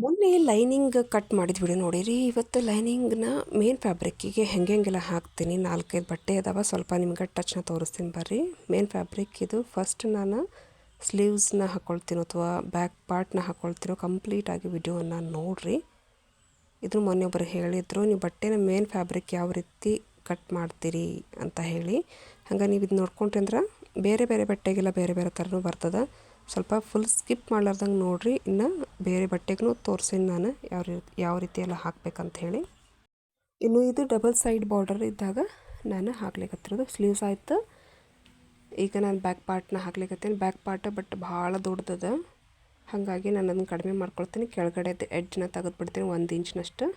ಮೊನ್ನೆ lining cut ಮಾಡಿದ video ನೋಡಿರಿ. ಇವತ್ತು ಲೈನಿಂಗ್ನ ಮೇನ್ ಫ್ಯಾಬ್ರಿಕ್ಕಿಗೆ ಹೆಂಗೆಲ್ಲ ಹಾಕ್ತೀನಿ. 4-5 ಬಟ್ಟೆ ಅದಾವ. ಸ್ವಲ್ಪ ನಿಮ್ಗೆ ಟಚ್ನ ತೋರಿಸ್ತೀನಿ ಬರ್ರಿ. ಮೇನ್ ಫ್ಯಾಬ್ರಿಕ್ ಇದು. ಫಸ್ಟ್ ನಾನು ಸ್ಲೀವ್ಸ್ನ ಹಾಕ್ಕೊಳ್ತೀನೋ ಅಥವಾ ಬ್ಯಾಕ್ ಪಾರ್ಟ್ನ ಹಾಕ್ಕೊಳ್ತೀನೋ ಕಂಪ್ಲೀಟಾಗಿ ವಿಡಿಯೋನ ನೋಡಿರಿ. ಇದು ಮೊನ್ನೆ ಒಬ್ಬರು ಹೇಳಿದರು, ನೀವು ಬಟ್ಟೆನ ಮೇನ್ ಫ್ಯಾಬ್ರಿಕ್ ಯಾವ ರೀತಿ ಕಟ್ ಮಾಡ್ತೀರಿ ಅಂತ ಹೇಳಿ. ಹಂಗೆ ನೀವು ಇದು ನೋಡ್ಕೊಂಡ್ರಿ ಅಂದ್ರೆ ಬೇರೆ ಬೇರೆ ಬಟ್ಟೆಗೆಲ್ಲ ಬೇರೆ ಬೇರೆ ಥರನೂ ಬರ್ತದೆ. ಸ್ವಲ್ಪ ಫುಲ್ ಸ್ಕಿಪ್ ಮಾಡ್ಲಾರ್ದಂಗೆ ನೋಡಿರಿ. ಇನ್ನು ಬೇರೆ ಬಟ್ಟೆಗೂ ತೋರಿಸೀನಿ ನಾನು ಯಾವ ರೀತಿ ಎಲ್ಲ ಹಾಕ್ಬೇಕಂತ ಹೇಳಿ. ಇನ್ನು ಇದು ಡಬಲ್ ಸೈಡ್ ಬಾರ್ಡರ್ ಇದ್ದಾಗ ನಾನು ಹಾಕ್ಲಿಕ್ಕತ್ತಿರೋದು. ಸ್ಲೀವ್ಸ್ ಆಯಿತು. ಈಗ ನಾನು ಬ್ಯಾಕ್ ಪಾರ್ಟ್ನ ಹಾಕ್ಲಿಕ್ಕತ್ತೀನಿ. ಬ್ಯಾಕ್ ಪಾರ್ಟ್ ಬಟ್ ಭಾಳ ದೊಡ್ಡದ, ಹಾಗಾಗಿ ನಾನು ಅದನ್ನು ಕಡಿಮೆ ಮಾಡ್ಕೊಳ್ತೀನಿ. ಕೆಳಗಡೆದು ಎಡ್ಜ್ನ ತೆಗೆದುಬಿಡ್ತೀನಿ 1 ಇಂಚ್ನಷ್ಟು.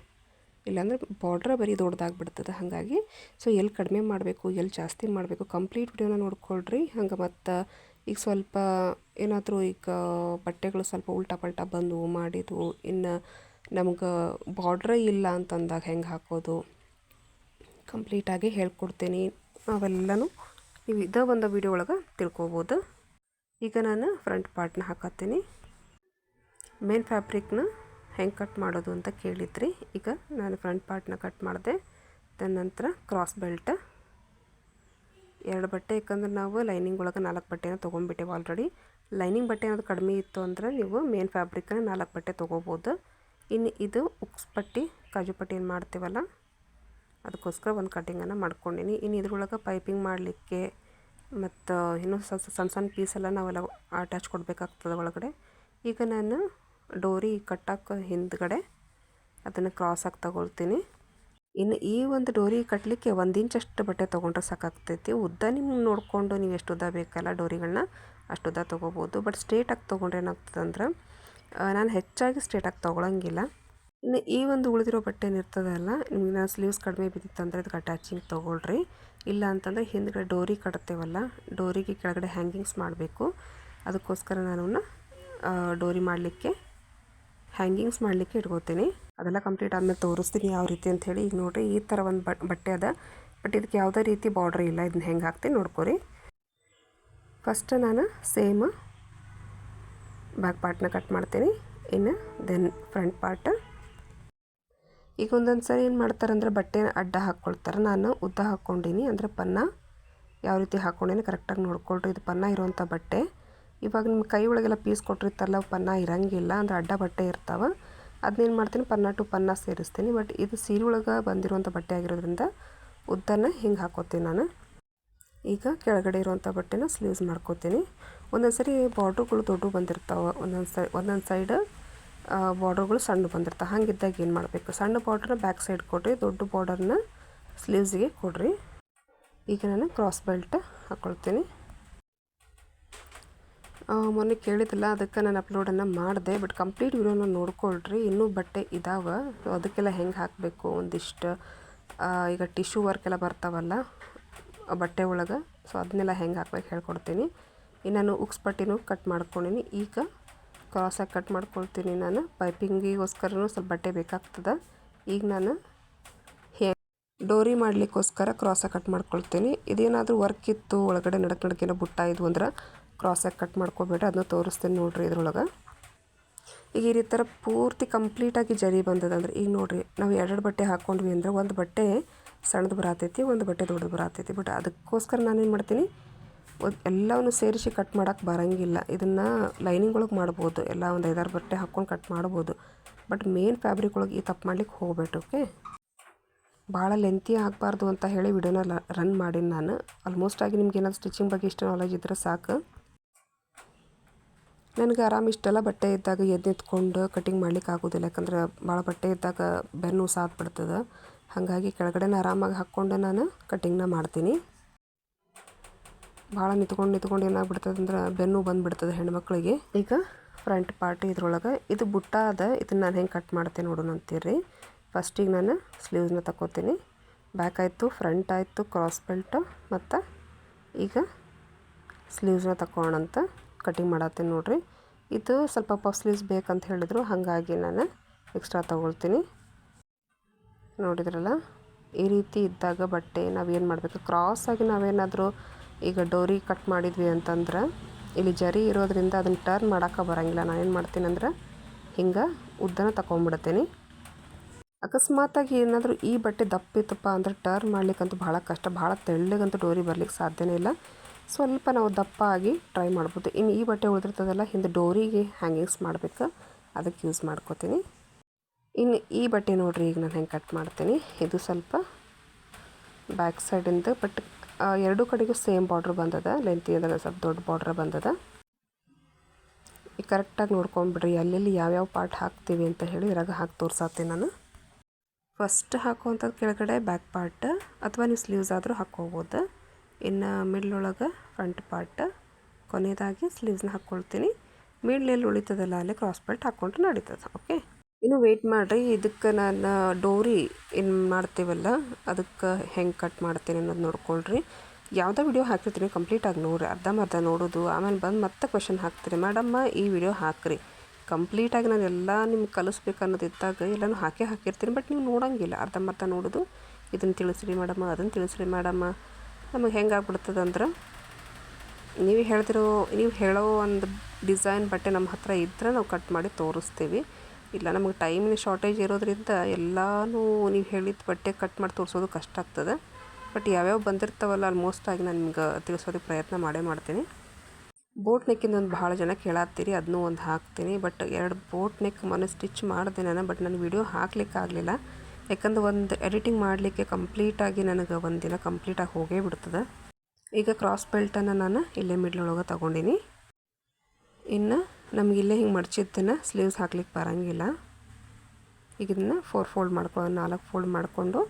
ಇಲ್ಲಾಂದ್ರೆ ಬಾರ್ಡ್ರ್ ಬರೀ ದೊಡ್ಡದಾಗ್ಬಿಡ್ತದೆ. ಹಾಗಾಗಿ ಎಲ್ಲಿ ಕಡಿಮೆ ಮಾಡಬೇಕು, ಎಲ್ಲಿ ಜಾಸ್ತಿ ಮಾಡಬೇಕು ಕಂಪ್ಲೀಟ್ ವಿಡಿಯೋನ ನೋಡ್ಕೊಳ್ರಿ. ಹಂಗೆ ಮತ್ತು ಈಗ ಸ್ವಲ್ಪ ಏನಾದರೂ ಈಗ ಬಟ್ಟೆಗಳು ಸ್ವಲ್ಪ ಉಲ್ಟಾ ಪಲ್ಟಾ ಬಂದು ಮಾಡಿದ್ವು, ಇನ್ನು ನಮ್ಗೆ ಬಾರ್ಡ್ರೇ ಇಲ್ಲ ಅಂತಂದಾಗ ಹೆಂಗೆ ಹಾಕೋದು ಕಂಪ್ಲೀಟಾಗಿ ಹೇಳ್ಕೊಡ್ತೀನಿ. ಅವೆಲ್ಲನೂ ನೀವು ಇದೇ ಒಂದು ವಿಡಿಯೋ ಒಳಗೆ ತಿಳ್ಕೊಬೋದು. ಈಗ ನಾನು ಫ್ರಂಟ್ ಪಾರ್ಟ್ನ ಹಾಕತ್ತೀನಿ. ಮೇನ್ ಫ್ಯಾಬ್ರಿಕ್ನ ಹೆಂಗೆ ಕಟ್ ಮಾಡೋದು ಅಂತ ಕೇಳಿದ್ರಿ. ಈಗ ನಾನು ಫ್ರಂಟ್ ಪಾರ್ಟ್ನ ಕಟ್ ಮಾಡಿದೆ. ನಂತರ ಕ್ರಾಸ್ ಬೆಲ್ಟ್ 2 ಬಟ್ಟೆ, ಯಾಕಂದ್ರೆ ನಾವು ಲೈನಿಂಗ್ ಒಳಗೆ 4 ಬಟ್ಟೆನ ತೊಗೊಂಡ್ಬಿಟ್ಟೇವೆ ಆಲ್ರೆಡಿ. ಲೈನಿಂಗ್ ಬಟ್ಟೆ ಏನಾದರೂ ಕಡಿಮೆ ಇತ್ತು ಅಂದರೆ ನೀವು ಮೇನ್ ಫ್ಯಾಬ್ರಿಕ್ನ 4 ಬಟ್ಟೆ ತೊಗೋಬೋದು. ಇನ್ನು ಇದು ಉಕ್ಸ್ ಪಟ್ಟಿ ಕಾಜು ಪಟ್ಟಿ ಏನು ಮಾಡ್ತೀವಲ್ಲ ಅದಕ್ಕೋಸ್ಕರ ಒಂದು ಕಟ್ಟಿಂಗನ್ನು ಮಾಡ್ಕೊಂಡಿನಿ. ಇನ್ನು ಇದ್ರೊಳಗೆ ಪೈಪಿಂಗ್ ಮಾಡಲಿಕ್ಕೆ ಮತ್ತು ಇನ್ನೂ ಸಣ್ಣ ಸಣ್ಣ ಪೀಸೆಲ್ಲ ನಾವೆಲ್ಲ ಅಟ್ಯಾಚ್ ಕೊಡಬೇಕಾಗ್ತದೆ ಒಳಗಡೆ. ಈಗ ನಾನು ಡೋರಿ ಕಟ್ಟಕ್ಕೆ ಹಿಂದ್ಗಡೆ ಅದನ್ನು ಕ್ರಾಸಾಗಿ ತಗೊಳ್ತೀನಿ. ಇನ್ನು ಈ ಒಂದು ಡೋರಿ ಕಟ್ಟಲಿಕ್ಕೆ 1 ಇಂಚಷ್ಟು ಬಟ್ಟೆ ತೊಗೊಂಡ್ರೆ ಸಾಕಾಗ್ತೈತಿ. ಉದ್ದ ನಿಮ್ಗೆ ನೋಡಿಕೊಂಡು ನೀವು ಎಷ್ಟು ಉದ್ದ ಬೇಕಲ್ಲ ಡೋರಿಗಳನ್ನ ಅಷ್ಟು ಉದ್ದ ತೊಗೋಬೋದು. ಬಟ್ ಸ್ಟ್ರೇಟಾಗಿ ತೊಗೊಂಡ್ರೆ ಏನಾಗ್ತದೆ ಅಂದ್ರೆ ನಾನು ಹೆಚ್ಚಾಗಿ ಸ್ಟ್ರೇಟಾಗಿ ತೊಗೊಳಂಗಿಲ್ಲ. ಇನ್ನು ಈ ಒಂದು ಉಳಿದಿರೋ ಬಟ್ಟೆ ಏನಿರ್ತದಲ್ಲ, ನಿಮ್ಗೆ ನಾನು ಸ್ಲೀವ್ಸ್ ಕಡಿಮೆ ಬಿದ್ದಿತ್ತಂದರೆ ಇದಕ್ಕೆ ಅಟ್ಯಾಚಿಂಗ್ ತೊಗೊಳ್ರಿ. ಇಲ್ಲ ಅಂತಂದರೆ ಹಿಂದ್ಗಡೆ ಡೋರಿ ಕಟ್ತೇವಲ್ಲ, ಡೋರಿಗೆ ಕೆಳಗಡೆ ಹ್ಯಾಂಗಿಂಗ್ಸ್ ಮಾಡಬೇಕು. ಅದಕ್ಕೋಸ್ಕರ ನಾನು ಡೋರಿ ಮಾಡಲಿಕ್ಕೆ ಹ್ಯಾಂಗಿಂಗ್ಸ್ ಮಾಡಲಿಕ್ಕೆ ಇಟ್ಕೋತೀನಿ. ಅದೆಲ್ಲ ಕಂಪ್ಲೀಟ್ ಆದಮೇಲೆ ತೋರಿಸ್ತೀನಿ ಯಾವ ರೀತಿ ಅಂಥೇಳಿ. ಈಗ ನೋಡಿರಿ, ಈ ಥರ ಒಂದು ಬಟ್ಟೆ ಅದ, ಬಟ್ ಇದಕ್ಕೆ ಯಾವುದೇ ರೀತಿ ಬಾರ್ಡ್ರ್ ಇಲ್ಲ. ಇದನ್ನ ಹೆಂಗೆ ಹಾಕ್ತೀನಿ ನೋಡ್ಕೊರಿ. ಫಸ್ಟ್ ನಾನು ಸೇಮ್ ಬ್ಯಾಕ್ ಪಾರ್ಟ್ನ ಕಟ್ ಮಾಡ್ತೀನಿ. ಇನ್ನು ದೆನ್ ಫ್ರಂಟ್ ಪಾರ್ಟ್. ಈಗ ಒಂದೊಂದು ಸರಿ ಏನು ಮಾಡ್ತಾರೆ ಅಂದರೆ ಬಟ್ಟೆನ ಅಡ್ಡ ಹಾಕ್ಕೊಳ್ತಾರೆ. ನಾನು ಉದ್ದ ಹಾಕ್ಕೊಂಡೀನಿ, ಅಂದರೆ ಪನ್ನ ಯಾವ ರೀತಿ ಹಾಕ್ಕೊಂಡೀನಿ ಕರೆಕ್ಟಾಗಿ ನೋಡ್ಕೊಳ್ರಿ. ಇದು ಪನ್ನ ಇರೋವಂಥ ಬಟ್ಟೆ. ಇವಾಗ ನಿಮ್ಮ ಕೈ ಒಳಗೆಲ್ಲ ಪೀಸ್ ಕೊಟ್ಟಿರ್ತಾರಲ್ಲ, ಪನ್ನ ಇರೋಂಗಿಲ್ಲ, ಅಂದರೆ ಅಡ್ಡ ಬಟ್ಟೆ ಇರ್ತಾವೆ. ಅದನ್ನೇನು ಮಾಡ್ತೀನಿ, ಪನ್ನ ಟು ಪನ್ನ ಸೇರಿಸ್ತೀನಿ. ಬಟ್ ಇದು ಸೀರೆ ಒಳಗೆ ಬಂದಿರುವಂಥ ಬಟ್ಟೆ ಆಗಿರೋದ್ರಿಂದ ಉದ್ದನ್ನ ಹಿಂಗೆ ಹಾಕೋತೀನಿ ನಾನು. ಈಗ ಕೆಳಗಡೆ ಇರುವಂಥ ಬಟ್ಟೆನ ಸ್ಲೀವ್ಸ್ ಮಾಡ್ಕೋತೀನಿ. ಒಂದೊಂದು ಸರಿ ಬಾರ್ಡ್ರುಗಳು ದೊಡ್ಡ ಬಂದಿರ್ತಾವೆ, ಒಂದೊಂದು ಸೈಡ್ ಬಾರ್ಡ್ರುಗಳು ಸಣ್ಣ ಬಂದಿರ್ತಾವೆ. ಹಂಗಿದ್ದಾಗ ಏನು ಮಾಡಬೇಕು, ಸಣ್ಣ ಬಾರ್ಡ್ರನ್ನ ಬ್ಯಾಕ್ ಸೈಡ್ ಕೊಡ್ರಿ, ದೊಡ್ಡ ಬಾರ್ಡರ್ನ ಸ್ಲೀವ್ಸಿಗೆ ಕೊಡ್ರಿ. ಈಗ ನಾನು ಕ್ರಾಸ್ ಬೆಲ್ಟ್ ಹಾಕ್ಕೊಳ್ತೀನಿ. ಮೊನ್ನೆ ಕೇಳಿದಿಲ್ಲ, ಅದಕ್ಕೆ ನಾನು ಅಪ್ಲೋಡನ್ನು ಮಾಡಿದೆ. ಬಟ್ ಕಂಪ್ಲೀಟ್ ವಿಡಿಯೋನ ನೋಡ್ಕೊಳ್ರಿ. ಇನ್ನೂ ಬಟ್ಟೆ ಇದಾವೆ, ಅದಕ್ಕೆಲ್ಲ ಹೆಂಗೆ ಹಾಕಬೇಕು ಒಂದಿಷ್ಟು. ಈಗ ಟಿಶ್ಯೂ ವರ್ಕ್ ಎಲ್ಲ ಬರ್ತಾವಲ್ಲ ಬಟ್ಟೆ ಒಳಗೆ, ಅದನ್ನೆಲ್ಲ ಹೆಂಗೆ ಹಾಕ್ಬೇಕು ಹೇಳ್ಕೊಡ್ತೀನಿ. ಇನ್ನು ನಾನು ಉಕ್ಸ್ ಪಟ್ಟಿನೂ ಕಟ್ ಮಾಡ್ಕೊಂಡಿನಿ. ಈಗ ಕ್ರಾಸಾಗಿ ಕಟ್ ಮಾಡ್ಕೊಳ್ತೀನಿ. ನಾನು ಪೈಪಿಂಗಿಗೋಸ್ಕರನೂ ಸ್ವಲ್ಪ ಬಟ್ಟೆ ಬೇಕಾಗ್ತದೆ. ಈಗ ನಾನು ಡೋರಿ ಮಾಡಲಿಕ್ಕೋಸ್ಕರ ಕ್ರಾಸಾಗಿ ಕಟ್ ಮಾಡ್ಕೊಳ್ತೀನಿ. ಇದೇನಾದರೂ ವರ್ಕ್ ಇತ್ತು ಒಳಗಡೆ ನಡಕ್ಕೆ ಬುಟ್ಟ ಇದ್ವು ಅಂದ್ರೆ ಕ್ರಾಸಾಗಿ ಕಟ್ ಮಾಡ್ಕೊಬೇಡ್ರಿ. ಅದನ್ನ ತೋರಿಸ್ತೀನಿ ನೋಡಿರಿ ಇದ್ರೊಳಗೆ. ಈಗ ಈ ಥರ ಪೂರ್ತಿ ಕಂಪ್ಲೀಟಾಗಿ ಜರಿ ಬಂದದಂದ್ರೆ, ಈಗ ನೋಡಿರಿ, ನಾವು 2 ಬಟ್ಟೆ ಹಾಕ್ಕೊಂಡ್ವಿ ಅಂದರೆ ಒಂದು ಬಟ್ಟೆ ಸಣ್ಣದು ಬರತೈತಿ, ಒಂದು ಬಟ್ಟೆ ದೊಡ್ಡದು ಬರತೈತಿ. ಬಟ್ ಅದಕ್ಕೋಸ್ಕರ ನಾನೇನು ಮಾಡ್ತೀನಿ, ಎಲ್ಲವನ್ನು ಸೇರಿಸಿ ಕಟ್ ಮಾಡೋಕ್ಕೆ ಬರೋಂಗಿಲ್ಲ. ಇದನ್ನು ಲೈನಿಂಗ್ ಒಳಗೆ ಮಾಡ್ಬೋದು, ಎಲ್ಲ ಒಂದು 5-6 ಬಟ್ಟೆ ಹಾಕ್ಕೊಂಡು ಕಟ್ ಮಾಡ್ಬೋದು. ಬಟ್ ಮೇನ್ ಫ್ಯಾಬ್ರಿಕ್ ಒಳಗೆ ಈ ತಪ್ಪು ಮಾಡ್ಲಿಕ್ಕೆ ಹೋಗ್ಬೇಡ್ರಿ. ಓಕೆ, ಭಾಳ ಲೆಂತಿ ಆಗಬಾರ್ದು ಅಂತ ಹೇಳಿ ವಿಡಿಯೋನ ರನ್ ಮಾಡೀನಿ ನಾನು. ಆಲ್ಮೋಸ್ಟ್ ಆಗಿ ನಿಮ್ಗೆ ಏನಾದ್ರು ಸ್ಟಿಚಿಂಗ್ ಬಗ್ಗೆ ಇಷ್ಟು ನಾಲೆಜ್ ಇದ್ದರೆ ಸಾಕು. ನನಗೆ ಇಷ್ಟೆಲ್ಲ ಬಟ್ಟೆ ಇದ್ದಾಗ ಎದ್ದು ಕಟಿಂಗ್ ಮಾಡ್ಲಿಕ್ಕೆ ಆಗೋದಿಲ್ಲ. ಯಾಕಂದ್ರೆ ಭಾಳ ಬಟ್ಟೆ ಇದ್ದಾಗ ಬೆನ್ನು ಸಾತ್ಬಿಡ್ತದೆ. ಹಾಗಾಗಿ ಕೆಳಗಡೆನ ಆರಾಮಾಗಿ ಹಾಕ್ಕೊಂಡು ನಾನು ಕಟಿಂಗ್ನ ಮಾಡ್ತೀನಿ. ಭಾಳ ನಿಂತ್ಕೊಂಡು ಏನಾಗ್ಬಿಡ್ತದೆ ಅಂದ್ರೆ ಬೆನ್ನು ಬಂದುಬಿಡ್ತದೆ ಹೆಣ್ಮಕ್ಳಿಗೆ. ಈಗ ಫ್ರಂಟ್ ಪಾರ್ಟ್ ಇದ್ರೊಳಗೆ ಇದು ಬುಟ್ಟ ಅದ, ಇದನ್ನು ನಾನು ಹೆಂಗೆ ಕಟ್ ಮಾಡ್ತೀನಿ ನೋಡೋಣ ಅಂತೀರಿ. ಫಸ್ಟಿಗೆ ನಾನು ಸ್ಲೀವ್ಸ್ನ ತಗೋತೀನಿ. ಬ್ಯಾಕ್ ಆಯಿತು, ಫ್ರಂಟ್ ಆಯಿತು, ಕ್ರಾಸ್ ಬೆಲ್ಟು, ಮತ್ತು ಈಗ ಸ್ಲೀವ್ಸ್ನ ತಗೊಳ್ಳೋಣಂತ ಕಟಿಂಗ್ ಮಾಡತ್ತೀನಿ ನೋಡಿರಿ. ಇದು ಸ್ವಲ್ಪ ಪಫ್ ಸ್ಲೀವ್ಸ್ ಬೇಕಂತ ಹೇಳಿದರು, ಹಾಗಾಗಿ ನಾನು ಎಕ್ಸ್ಟ್ರಾ ತೊಗೊಳ್ತೀನಿ. ನೋಡಿದ್ರಲ್ಲ, ಈ ರೀತಿ ಇದ್ದಾಗ ಬಟ್ಟೆ ನಾವೇನು ಮಾಡಬೇಕು, ಕ್ರಾಸಾಗಿ ನಾವೇನಾದರೂ ಈಗ ಡೋರಿ ಕಟ್ ಮಾಡಿದ್ವಿ ಅಂತಂದ್ರೆ ಇಲ್ಲಿ ಜರಿ ಇರೋದ್ರಿಂದ ಅದನ್ನು ಟರ್ನ್ ಮಾಡೋಕ್ಕೆ ಬರೋಂಗಿಲ್ಲ. ನಾನೇನು ಮಾಡ್ತೀನಿ ಅಂದ್ರೆ ಹಿಂಗೆ ಉದ್ದನ ತಗೊಂಡ್ಬಿಡ್ತೀನಿ. ಅಕಸ್ಮಾತಾಗಿ ಏನಾದರೂ ಈ ಬಟ್ಟೆ ದಪ್ಪ ಇತ್ತಪ್ಪ ಅಂದರೆ ಟರ್ನ್ ಮಾಡ್ಲಿಕ್ಕಂತೂ ಭಾಳ ಕಷ್ಟ, ಭಾಳ ತೆಳ್ಳಗಂತೂ ಡೋರಿ ಬರ್ಲಿಕ್ಕೆ ಸಾಧ್ಯನೇ ಇಲ್ಲ. ಸ್ವಲ್ಪ ನಾವು ದಪ್ಪ ಆಗಿ ಟ್ರೈ ಮಾಡ್ಬೋದು. ಇನ್ನು ಈ ಬಟ್ಟೆ ಉಳಿದಿರ್ತದಲ್ಲ, ಹಿಂದೆ ಡೋರಿಗೆ ಹ್ಯಾಂಗಿಂಗ್ಸ್ ಮಾಡಬೇಕು, ಅದಕ್ಕೆ ಯೂಸ್ ಮಾಡ್ಕೋತೀನಿ. ಇನ್ನು ಈ ಬಟ್ಟೆ ನೋಡಿರಿ ಈಗ ನಾನು ಹೆಂಗೆ ಕಟ್ ಮಾಡ್ತೀನಿ. ಇದು ಸ್ವಲ್ಪ ಬ್ಯಾಕ್ ಸೈಡಿಂದ, ಬಟ್ ಎರಡೂ ಕಡೆಗೂ ಸೇಮ್ ಬಾರ್ಡ್ರ್ ಬಂದದ, ಲೆಂತಿಯಾದಾಗ ಸ್ವಲ್ಪ ದೊಡ್ಡ ಬಾರ್ಡ್ರ್ ಬಂದದ. ಈಗ ಕರೆಕ್ಟಾಗಿ ನೋಡ್ಕೊಂಡ್ಬಿಡ್ರಿ ಎಲ್ಲೆಲ್ಲಿ ಯಾವ್ಯಾವ ಪಾರ್ಟ್ ಹಾಕ್ತೀವಿ ಅಂತ ಹೇಳಿ ಇದ್ರಾಗ ಹಾಕಿ ತೋರ್ಸಾತೀನಿ ನಾನು. ಫಸ್ಟ್ ಹಾಕುವಂಥದ್ದು ಕೆಳಗಡೆ ಬ್ಯಾಕ್ ಪಾರ್ಟ್, ಅಥವಾ ನೀವು ಸ್ಲೀವ್ಸ್ ಆದರೂ ಹಾಕ್ಕೋಬೋದು. ಇನ್ನು ಮಿಡ್ಲೊಳಗೆ ಫ್ರಂಟ್ ಪಾರ್ಟ್, ಕೊನೆಯದಾಗಿ ಸ್ಲೀವ್ಸ್ನ ಹಾಕ್ಕೊಳ್ತೀನಿ. ಮಿಡ್ಲೆಲ್ಲಿ ಉಳಿತದಲ್ಲ ಅಲ್ಲಿ ಕ್ರಾಸ್ ಬೆಲ್ಟ್ ಹಾಕ್ಕೊಂಡ್ರೆ ನಡೀತದೆ. ಓಕೆ, ಇನ್ನು ವೆಯ್ಟ್ ಮಾಡಿರಿ. ಇದಕ್ಕೆ ನಾನು ಡೋರಿ ಏನು ಮಾಡ್ತೀವಲ್ಲ ಅದಕ್ಕೆ ಹೆಂಗೆ ಕಟ್ ಮಾಡ್ತೀನಿ ಅನ್ನೋದು ನೋಡ್ಕೊಳ್ರಿ. ಯಾವುದೋ ವಿಡಿಯೋ ಹಾಕಿರ್ತೀನಿ, ಕಂಪ್ಲೀಟಾಗಿ ನೋಡಿರಿ. ಅರ್ಧಂಬರ್ಧ ನೋಡೋದು, ಆಮೇಲೆ ಬಂದು ಮತ್ತೆ ಕ್ವೆಶನ್ ಹಾಕ್ತೀರಿ, ಮೇಡಮ್ಮ ಈ ವಿಡಿಯೋ ಹಾಕಿರಿ. ಕಂಪ್ಲೀಟಾಗಿ ನಾನು ಎಲ್ಲ ನಿಮ್ಗೆ ಕಲಿಸ್ಬೇಕು ಅನ್ನೋದಿದ್ದಾಗ ಎಲ್ಲನೂ ಹಾಕಿರ್ತೀನಿ, ಬಟ್ ನೀವು ನೋಡೋಂಗಿಲ್ಲ. ಅರ್ಧಂಬರ್ಧ ನೋಡೋದು, ಇದನ್ನು ತಿಳಿಸ್ರಿ ಮೇಡಮ್ಮ, ಅದನ್ನು ತಿಳಿಸ್ರಿ ಮೇಡಮ್ಮ. ನಮಗೆ ಹೆಂಗೆ ಆಗ್ಬಿಡ್ತದಂದ್ರೆ, ನೀವು ಹೇಳೋ ಒಂದು ಡಿಸೈನ್ ಬಟ್ಟೆ ನಮ್ಮ ಹತ್ರ ಇದ್ದರೆ ನಾವು ಕಟ್ ಮಾಡಿ ತೋರಿಸ್ತೀವಿ. ಇಲ್ಲ ನಮಗೆ ಟೈಮಿನ ಶಾರ್ಟೇಜ್ ಇರೋದ್ರಿಂದ ಎಲ್ಲನೂ ನೀವು ಹೇಳಿದ ಬಟ್ಟೆ ಕಟ್ ಮಾಡಿ ತೋರಿಸೋದು ಕಷ್ಟ ಆಗ್ತದೆ. ಬಟ್ ಯಾವ್ಯಾವ ಬಂದಿರ್ತಾವಲ್ಲ ಆಲ್ಮೋಸ್ಟ್ ಆಗಿ ನಾನು ನಿಮ್ಗೆ ತಿಳಿಸೋದಕ್ಕೆ ಪ್ರಯತ್ನ ಮಾಡೇ ಬೋಟ್ ನೆಕ್ಕಿಂದ ಒಂದು ಭಾಳ ಜನ ಕೇಳತ್ತೀರಿ, ಅದನ್ನೂ ಒಂದು ಹಾಕ್ತೀನಿ. ಬಟ್ 2 ಬೋಟ್ ನೆಕ್ ಮೊನ್ನೆ ಸ್ಟಿಚ್ ಮಾಡಿದೆ ನಾನು, ಬಟ್ ನಾನು ವಿಡಿಯೋ ಹಾಕ್ಲಿಕ್ಕೆ ಆಗಲಿಲ್ಲ. ಯಾಕಂದ್ರೆ ಒಂದು ಎಡಿಟಿಂಗ್ ಮಾಡಲಿಕ್ಕೆ ಕಂಪ್ಲೀಟಾಗಿ ನನಗೆ ಒಂದು ದಿನ ಕಂಪ್ಲೀಟಾಗಿ ಹೋಗೇ ಬಿಡ್ತದೆ. ಈಗ ಕ್ರಾಸ್ ಬೆಲ್ಟನ್ನು ನಾನು ಇಲ್ಲೇ ಮಿಡ್ಲೊಳಗೆ ತೊಗೊಂಡಿನಿ. ಇನ್ನು ನಮ್ಗೆ ಇಲ್ಲೇ ಹಿಂಗೆ ಮಡ್ಚಿದ್ದನ್ನು ಸ್ಲೀವ್ಸ್ ಹಾಕ್ಲಿಕ್ಕೆ ಬರೋಂಗಿಲ್ಲ. ಈಗ ಇದನ್ನು 4 ಫೋಲ್ಡ್ ಮಾಡ್ಕೊಳ್ಳೋಣ, 4 ಫೋಲ್ಡ್ ಮಾಡಿಕೊಂಡು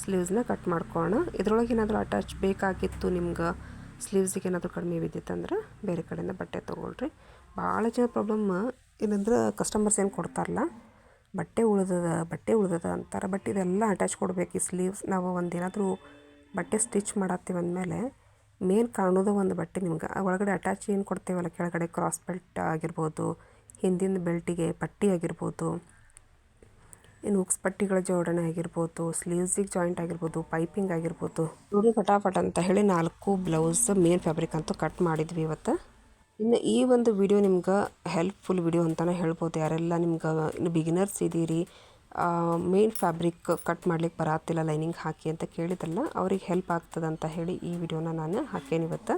ಸ್ಲೀವ್ಸ್ನ ಕಟ್ ಮಾಡ್ಕೊಳ್ಳೋಣ. ಇದ್ರೊಳಗೆ ಏನಾದರೂ ಅಟ್ಯಾಚ್ ಬೇಕಾಗಿತ್ತು ನಿಮ್ಗೆ, ಸ್ಲೀವ್ಸಿಗೆ ಏನಾದರೂ ಕಡಿಮೆ ಬಿದ್ದಿತ್ತಂದ್ರೆ ಬೇರೆ ಕಡೆಯಿಂದ ಬಟ್ಟೆ ತೊಗೊಳ್ರಿ. ಭಾಳ ಜನ ಪ್ರಾಬ್ಲಮ್ ಏನಂದ್ರೆ ಕಸ್ಟಮರ್ಸ್ ಏನು ಕೊಡ್ತಾರಲ್ಲ, ಬಟ್ಟೆ ಉಳ್ದದ ಅಂತಾರೆ. ಬಟ್ ಇದೆಲ್ಲ ಅಟ್ಯಾಚ್ ಕೊಡಬೇಕು. ಈ ಸ್ಲೀವ್ಸ್ ನಾವು ಒಂದೇನಾದರೂ ಬಟ್ಟೆ ಸ್ಟಿಚ್ ಮಾಡತ್ತೀವಿ ಅಂದಮೇಲೆ ಮೇನ್ ಕಾಣೋದು ಒಂದು ಬಟ್ಟೆ ನಿಮ್ಗೆ ಒಳಗಡೆ ಅಟ್ಯಾಚ್ ಏನು ಕೊಡ್ತೇವಲ್ಲ, ಕೆಳಗಡೆ ಕ್ರಾಸ್ ಬೆಲ್ಟ್ ಆಗಿರ್ಬೋದು, ಹಿಂದಿನ ಬೆಲ್ಟಿಗೆ ಪಟ್ಟಿ ಆಗಿರ್ಬೋದು, ಇನ್ನು ಉಕ್ಸ್ ಪಟ್ಟಿಗಳ ಜೋಡಣೆ ಆಗಿರ್ಬೋದು, ಸ್ಲೀವ್ಸಿಗೆ ಜಾಯಿಂಟ್ ಆಗಿರ್ಬೋದು, ಪೈಪಿಂಗ್ ಆಗಿರ್ಬೋದು. ನೋಡಿ ಫಟಾಫಟ್ ಅಂತ ಹೇಳಿ 4 ಬ್ಲೌಸ್ ಮೇನ್ ಫ್ಯಾಬ್ರಿಕ್ ಅಂತೂ ಕಟ್ ಮಾಡಿದ್ವಿ ಇವತ್ತು. ಇನ್ನು ಈ ಒಂದು ವಿಡಿಯೋ ನಿಮ್ಗೆ ಹೆಲ್ಪ್ಫುಲ್ ವಿಡಿಯೋ ಅಂತಲೇ ಹೇಳ್ಬೋದು. ಯಾರೆಲ್ಲ ನಿಮ್ಗೆ ಇನ್ನು ಬಿಗಿನರ್ಸ್ ಇದ್ದೀರಿ, ಮೇನ್ ಫ್ಯಾಬ್ರಿಕ್ ಕಟ್ ಮಾಡ್ಲಿಕ್ಕೆ ಬರತ್ತಿಲ್ಲ ಲೈನಿಂಗ್ ಹಾಕಿ ಅಂತ ಕೇಳಿದಲ್ಲ, ಅವ್ರಿಗೆ ಹೆಲ್ಪ್ ಆಗ್ತದೆ ಅಂತ ಹೇಳಿ ಈ ವಿಡಿಯೋನ ನಾನು ಹಾಕೇನಿ ಇವತ್ತು.